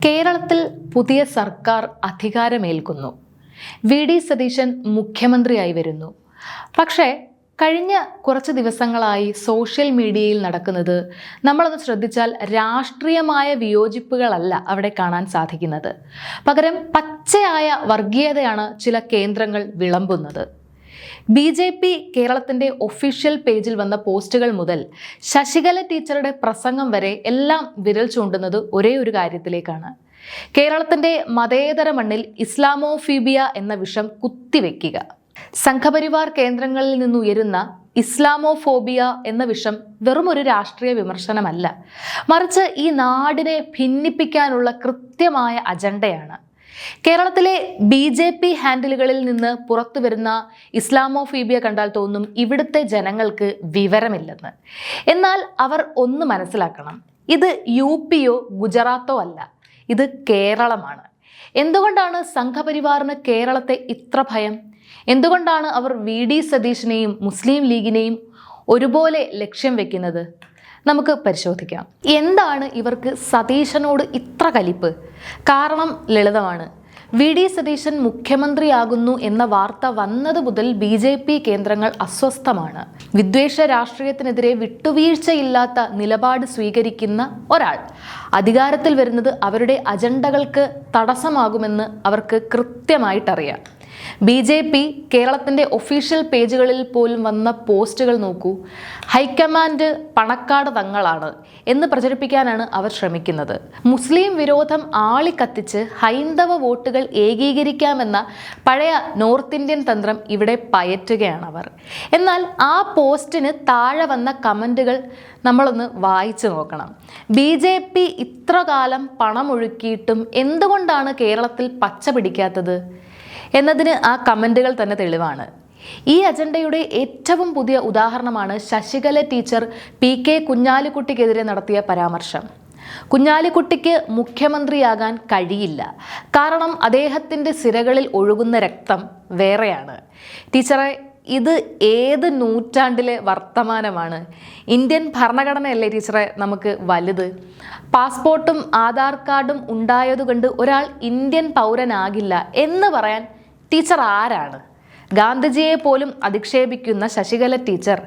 കേരളത്തിൽ പുതിയ സർക്കാർ അധികാരമേൽക്കുന്നു. വി.ഡി. സതീശൻ മുഖ്യമന്ത്രിയായി വരുന്നു. പക്ഷേ കഴിഞ്ഞ കുറച്ച് ദിവസങ്ങളായി സോഷ്യൽ മീഡിയയിൽ നടക്കുന്നത് നമ്മളൊന്ന് ശ്രദ്ധിച്ചാൽ രാഷ്ട്രീയമായ വിയോജിപ്പുകളല്ല അവിടെ കാണാൻ സാധിക്കുന്നത്. പകരം പച്ചയായ വർഗീയതയാണ് ചില കേന്ദ്രങ്ങൾ വിളമ്പുന്നത്. BJP കേരളത്തിൻ്റെ ഒഫീഷ്യൽ പേജിൽ വന്ന പോസ്റ്റുകൾ മുതൽ ശശികല ടീച്ചറുടെ പ്രസംഗം വരെ എല്ലാം വിരൽ ചൂണ്ടുന്നത് ഒരേ ഒരു കാര്യത്തിലേക്കാണ്. കേരളത്തിൻ്റെ മതേതര മണ്ണിൽ ഇസ്ലാമോഫീബിയ എന്ന വിഷം കുത്തിവെക്കുക. സംഘപരിവാർ കേന്ദ്രങ്ങളിൽ നിന്നുയരുന്ന ഇസ്ലാമോഫോബിയ എന്ന വിഷം വെറുമൊരു രാഷ്ട്രീയ വിമർശനമല്ല, മറിച്ച് ഈ നാടിനെ ഭിന്നിപ്പിക്കാനുള്ള കൃത്യമായ അജണ്ടയാണ്. കേരളത്തിലെ BJP ഹാൻഡിലുകളിൽ നിന്ന് പുറത്തു വരുന്ന ഇസ്ലാമോഫീബിയ കണ്ടാൽ തോന്നും ഇവിടുത്തെ ജനങ്ങൾക്ക് വിവരമില്ലെന്ന്. എന്നാൽ അവർ ഒന്ന് മനസ്സിലാക്കണം, ഇത് UP-യോ ഗുജറാത്തോ അല്ല, ഇത് കേരളമാണ്. എന്തുകൊണ്ടാണ് സംഘപരിവാറിന് കേരളത്തെ ഇത്ര ഭയം? എന്തുകൊണ്ടാണ് അവർ വി.ഡി. സതീശനെയും മുസ്ലിം ലീഗിനെയും ഒരുപോലെ ലക്ഷ്യം വെക്കുന്നത്? നമുക്ക് പരിശോധിക്കാം. എന്താണ് ഇവർക്ക് സതീശനോട് ഇത്ര കലിപ്പ്? കാരണം ലളിതമാണ്. വി.ഡി. സതീശൻ മുഖ്യമന്ത്രിയാകുന്നു എന്ന വാർത്ത വന്നത് മുതൽ BJP കേന്ദ്രങ്ങൾ അസ്വസ്ഥമാണ്. വിദ്വേഷ രാഷ്ട്രീയത്തിനെതിരെ വിട്ടുവീഴ്ചയില്ലാത്ത നിലപാട് സ്വീകരിക്കുന്ന ഒരാൾ അധികാരത്തിൽ വരുന്നത് അവരുടെ അജണ്ടകൾക്ക് തടസ്സമാകുമെന്ന് അവർക്ക് കൃത്യമായിട്ടറിയാം. BJP കേരളത്തിൻ്റെ ഒഫീഷ്യൽ പേജുകളിൽ പോലും വന്ന പോസ്റ്റുകൾ നോക്കൂ. ഹൈക്കമാൻഡ് പണക്കാട് തങ്ങളാണ് എന്ന് പ്രചരിപ്പിക്കാനാണ് അവർ ശ്രമിക്കുന്നത്. മുസ്ലിം വിരോധം ആളിക്കത്തിച്ച് ഹൈന്ദവ വോട്ടുകൾ ഏകീകരിക്കാമെന്ന പഴയ നോർത്ത് ഇന്ത്യൻ തന്ത്രം ഇവിടെ പയറ്റുകയാണ് അവർ. എന്നാൽ ആ പോസ്റ്റിന് താഴെ വന്ന കമൻറ്റുകൾ നമ്മളൊന്ന് വായിച്ചു നോക്കണം. BJP ഇത്ര കാലം പണമൊഴുക്കിയിട്ടും എന്തുകൊണ്ടാണ് കേരളത്തിൽ പച്ച പിടിക്കാത്തത് എന്നതിന് ആ കമൻറ്റുകൾ തന്നെ തെളിവാണ്. ഈ അജണ്ടയുടെ ഏറ്റവും പുതിയ ഉദാഹരണമാണ് ശശികല ടീച്ചർ PK കുഞ്ഞാലിക്കുട്ടിക്കെതിരെ നടത്തിയ പരാമർശം. കുഞ്ഞാലിക്കുട്ടിക്ക് മുഖ്യമന്ത്രിയാകാൻ കഴിയില്ല, കാരണം അദ്ദേഹത്തിൻ്റെ സിരകളിൽ ഒഴുകുന്ന രക്തം വേറെയാണ്. ടീച്ചറെ, ഇത് ഏത് നൂറ്റാണ്ടിലെ വർത്തമാനമാണ്? ഇന്ത്യൻ ഭരണഘടനയല്ലേ ടീച്ചറെ നമുക്ക് വലുത്? പാസ്പോർട്ടും ആധാർ കാർഡും ഉണ്ടായതുകൊണ്ട് ഒരാൾ ഇന്ത്യൻ പൗരനാകില്ല എന്ന് പറയാൻ ടീച്ചർ ആരാണ്? ഗാന്ധിജിയെ പോലും അധിക്ഷേപിക്കുന്ന ശശികല ടീച്ചർ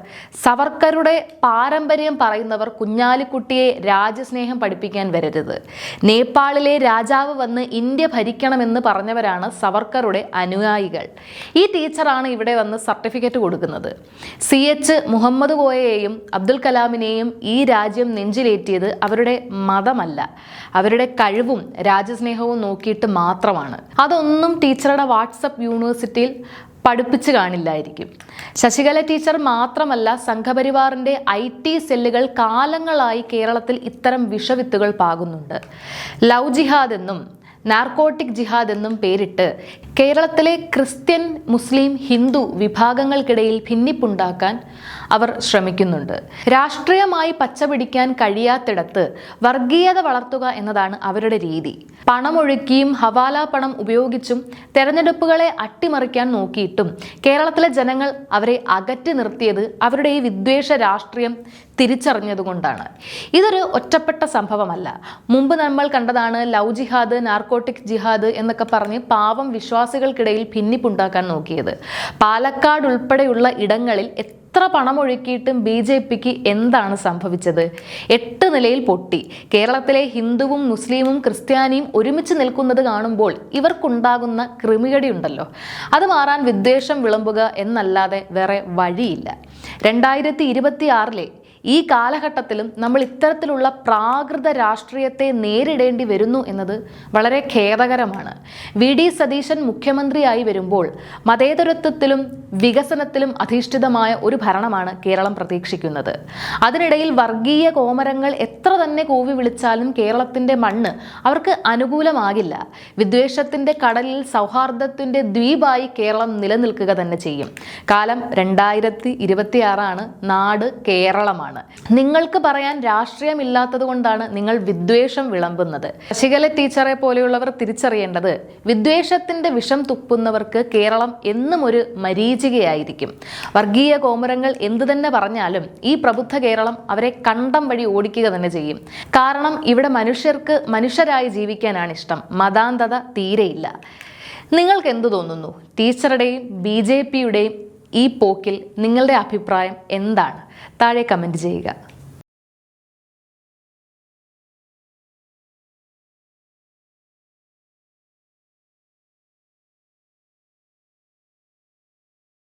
സവർക്കറുടെ പാരമ്പര്യം പറയുന്നവർ കുഞ്ഞാലിക്കുട്ടിയെ രാജ്യസ്നേഹം പഠിപ്പിക്കാൻ വരരുത്. നേപ്പാളിലെ രാജാവ് വന്ന് ഇന്ത്യ ഭരിക്കണമെന്ന് പറഞ്ഞവരാണ് സവർക്കറുടെ അനുയായികൾ. ഈ ടീച്ചറാണ് ഇവിടെ വന്ന് സർട്ടിഫിക്കറ്റ് കൊടുക്കുന്നത്. CH മുഹമ്മദ് കോയയെയും അബ്ദുൽ കലാമിനെയും ഈ രാജ്യം നെഞ്ചിലേറ്റിയത് അവരുടെ മതമല്ല, അവരുടെ കഴിവും രാജ്യസ്നേഹവും നോക്കിയിട്ട് മാത്രമാണ്. അതൊന്നും ടീച്ചറുടെ വാട്സപ്പ് യൂണിവേഴ്സിറ്റിയിൽ പഠിപ്പിച്ചു കാണില്ലായിരിക്കും. ശശികല ടീച്ചർ മാത്രമല്ല, സംഘപരിവാറിൻ്റെ IT സെല്ലുകൾ കാലങ്ങളായി കേരളത്തിൽ ഇത്തരം വിഷവിത്തുകൾ പാകുന്നുണ്ട്. ലവ് ജിഹാദ് എന്നും നാർക്കോട്ടിക് ജിഹാദ് എന്നും പേരിട്ട് കേരളത്തിലെ ക്രിസ്ത്യൻ, മുസ്ലിം, ഹിന്ദു വിഭാഗങ്ങൾക്കിടയിൽ ഭിന്നിപ്പുണ്ടാക്കാൻ അവർ ശ്രമിക്കുന്നുണ്ട്. രാഷ്ട്രീയമായി പച്ചപിടിക്കാൻ കഴിയാത്തിടത്ത് വർഗീയത വളർത്തുക എന്നതാണ് അവരുടെ രീതി. പണമൊഴുക്കിയും ഹവാല പണം ഉപയോഗിച്ചും തെരഞ്ഞെടുപ്പുകളെ അട്ടിമറിക്കാൻ നോക്കിയിട്ടും കേരളത്തിലെ ജനങ്ങൾ അവരെ അകറ്റി നിർത്തിയത് അവരുടെ ഈ വിദ്വേഷ രാഷ്ട്രീയം തിരിച്ചറിഞ്ഞതുകൊണ്ടാണ്. ഇതൊരു ഒറ്റപ്പെട്ട സംഭവമല്ല. മുമ്പ് നമ്മൾ കണ്ടതാണ് ലവ് ജിഹാദ്, നാർക്കോട്ടിക് ജിഹാദ് എന്നൊക്കെ പറഞ്ഞ് പാവം വിശ്വാസികൾക്കിടയിൽ ഭിന്നിപ്പുണ്ടാക്കാൻ നോക്കിയത്. പാലക്കാട് ഉൾപ്പെടെയുള്ള ഇടങ്ങളിൽ എത്ര പണമൊഴുക്കിയിട്ടും BJPക്ക് എന്താണ് സംഭവിച്ചത്? 8 നിലയിൽ പൊട്ടി. കേരളത്തിലെ ഹിന്ദുവും മുസ്ലിമും ക്രിസ്ത്യാനിയും ഒരുമിച്ച് നിൽക്കുന്നത് കാണുമ്പോൾ ഇവർക്കുണ്ടാകുന്ന കൃമികടിയുണ്ടല്ലോ, അത് മാറാൻ വിദ്വേഷം വിളമ്പുക എന്നല്ലാതെ വേറെ വഴിയില്ല. 2026 ഈ കാലഘട്ടത്തിലും നമ്മൾ ഇത്തരത്തിലുള്ള പ്രാകൃത രാഷ്ട്രീയത്തെ നേരിടേണ്ടി വരുന്നു എന്നത് വളരെ ഖേദകരമാണ്. വി.ഡി. സതീശൻ മുഖ്യമന്ത്രിയായി വരുമ്പോൾ മതേതരത്വത്തിലും വികസനത്തിലും അധിഷ്ഠിതമായ ഒരു ഭരണമാണ് കേരളം പ്രതീക്ഷിക്കുന്നത്. അതിനിടയിൽ വർഗീയ കോമരങ്ങൾ എത്ര തന്നെ കൂവി വിളിച്ചാലും കേരളത്തിൻ്റെ മണ്ണ് അവർക്ക് അനുകൂലമാകില്ല. വിദ്വേഷത്തിൻ്റെ കടലിൽ സൗഹാർദ്ദത്തിൻ്റെ ദ്വീപായി കേരളം നിലനിൽക്കുക തന്നെ ചെയ്യും. കാലം 2026 ആണ്, നാട് കേരളമാണ്. രാഷ്ട്രീയമാണ്. നിങ്ങൾക്ക് പറയാൻ രാഷ്ട്രീയമില്ലാത്തത് കൊണ്ടാണ് നിങ്ങൾ വിദ്വേഷം വിളമ്പുന്നത്. ശശികല ടീച്ചറെ പോലെയുള്ളവർ തിരിച്ചറിയേണ്ടത് വിദ്വേഷത്തിന്റെ വിഷം തുപ്പുന്നവർക്ക് കേരളം എന്നും ഒരു മരീചികയായിരിക്കും. വർഗീയ കോമരങ്ങൾ എന്തു തന്നെ പറഞ്ഞാലും ഈ പ്രബുദ്ധ കേരളം അവരെ കണ്ടം വഴി ഓടിക്കുക തന്നെ ചെയ്യും. കാരണം ഇവിടെ മനുഷ്യർക്ക് മനുഷ്യരായി ജീവിക്കാനാണ് ഇഷ്ടം. മതാന്ധത തീരെയില്ല. നിങ്ങൾക്ക് എന്തു തോന്നുന്നു? ടീച്ചറുടെയും BJPയുടെയും ഈ പോക്കിൽ നിങ്ങളുടെ അഭിപ്രായം എന്താണ്? താഴെ കമൻറ്റ് ചെയ്യുക.